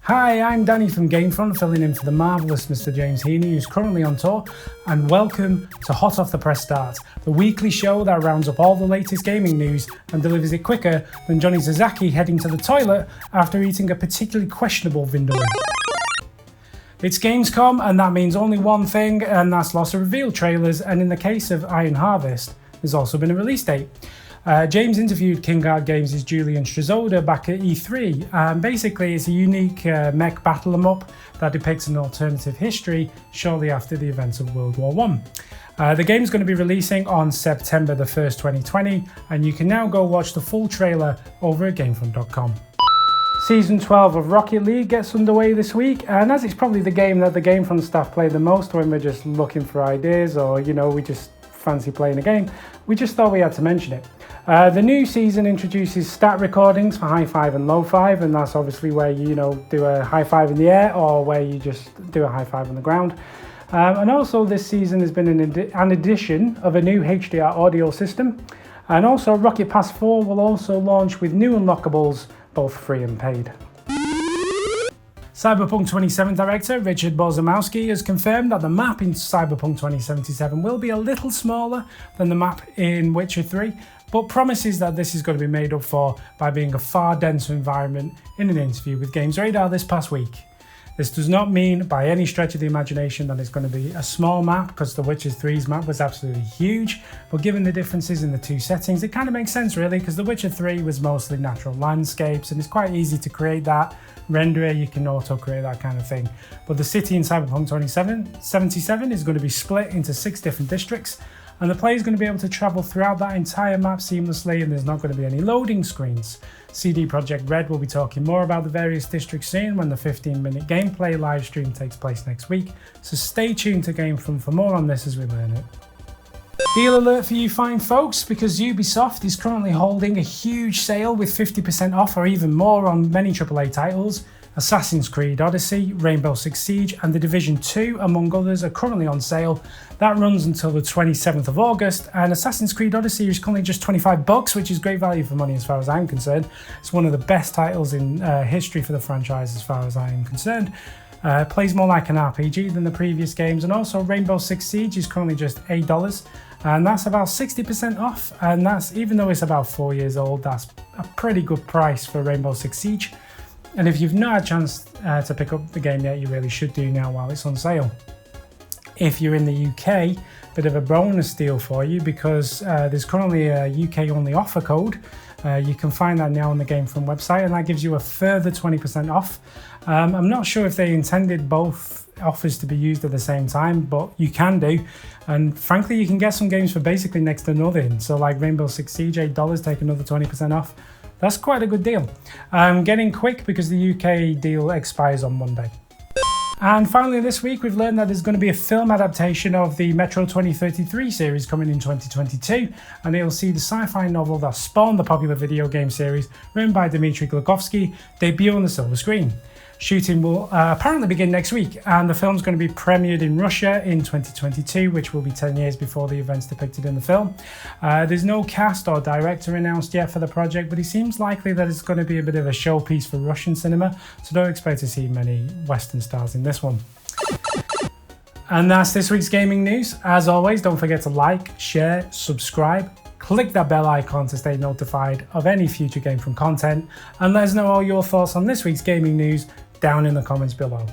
Hi, I'm Danny from GameFront, filling in for the marvellous Mr. James Heaney, who's currently on tour, and welcome to Hot Off the Press Start, the weekly show that rounds up all the latest gaming news and delivers it quicker than Johnny Sasaki heading to the toilet after eating a particularly questionable vindaloo. It's Gamescom, and that means only one thing, and that's lots of reveal trailers, and in the case of Iron Harvest, there's also been a release date. James interviewed King Art Games' Julian Strazoda back at E3. Basically, it's a unique mech battle 'em up that depicts an alternative history shortly after the events of World War I. The game's going to be releasing on September the 1st, 2020, and you can now go watch the full trailer over at GameFront.com. Season 12 of Rocket League gets underway this week, and as it's probably the game that the GameFront staff play the most when we're just looking for ideas or, we just fancy playing a game, we just thought we had to mention it. The new season introduces stat recordings for high five and low five, and that's obviously where you do a high five in the air or where you just do a high five on the ground. And also this season has been an addition of a new HDR audio system, and also Rocket Pass 4 will also launch with new unlockables, both free and paid. Cyberpunk 2077 director Richard Borzamowski has confirmed that the map in Cyberpunk 2077 will be a little smaller than the map in Witcher 3, but promises that this is going to be made up for by being a far denser environment in an interview with Games Radar this past week. This does not mean by any stretch of the imagination that it's going to be a small map, because The Witcher 3's map was absolutely huge, but given the differences in the two settings, it kind of makes sense really, because The Witcher 3 was mostly natural landscapes and it's quite easy to create that. Renderer, you can auto create that kind of thing. But the city in Cyberpunk 2077 is going to be split into 6 different districts, and the player is going to be able to travel throughout that entire map seamlessly, and there's not going to be any loading screens. CD Projekt Red will be talking more about the various districts soon when the 15-minute gameplay live stream takes place next week, so stay tuned to GameFront for more on this as we learn it. Deal alert for you fine folks, because Ubisoft is currently holding a huge sale with 50% off or even more on many AAA titles. Assassin's Creed Odyssey, Rainbow Six Siege and The Division 2, among others, are currently on sale. That runs until the 27th of August, and Assassin's Creed Odyssey is currently just $25, which is great value for money as far as I'm concerned. It's one of the best titles in history for the franchise as far as I am concerned. Plays more like an RPG than the previous games, and also Rainbow Six Siege is currently just $8, and that's about 60% off, and that's, even though it's about 4 years old, that's a pretty good price for Rainbow Six Siege. And if you've not had a chance to pick up the game yet, you really should do now while it's on sale. If you're in the UK, bit of a bonus deal for you, because there's currently a UK only offer code. You can find that now on the GameFront website, and that gives you a further 20% off. I'm not sure if they intended both offers to be used at the same time, but you can do. And frankly, you can get some games for basically next to nothing. So like Rainbow Six Siege, $8, take another 20% off. That's quite a good deal. Getting quick because the UK deal expires on Monday. And finally this week we've learned that there's going to be a film adaptation of the Metro 2033 series coming in 2022, and it'll see the sci-fi novel that spawned the popular video game series, written by Dmitry Glukhovsky, debut on the silver screen. Shooting will apparently begin next week, and the film's going to be premiered in Russia in 2022, which will be 10 years before the events depicted in the film. There's no cast or director announced yet for the project, but it seems likely that it's going to be a bit of a showpiece for Russian cinema, so don't expect to see many Western stars in this one. And that's this week's gaming news. As always, don't forget to like, share, subscribe, click that bell icon to stay notified of any future GameFront content, and let us know all your thoughts on this week's gaming news down in the comments below.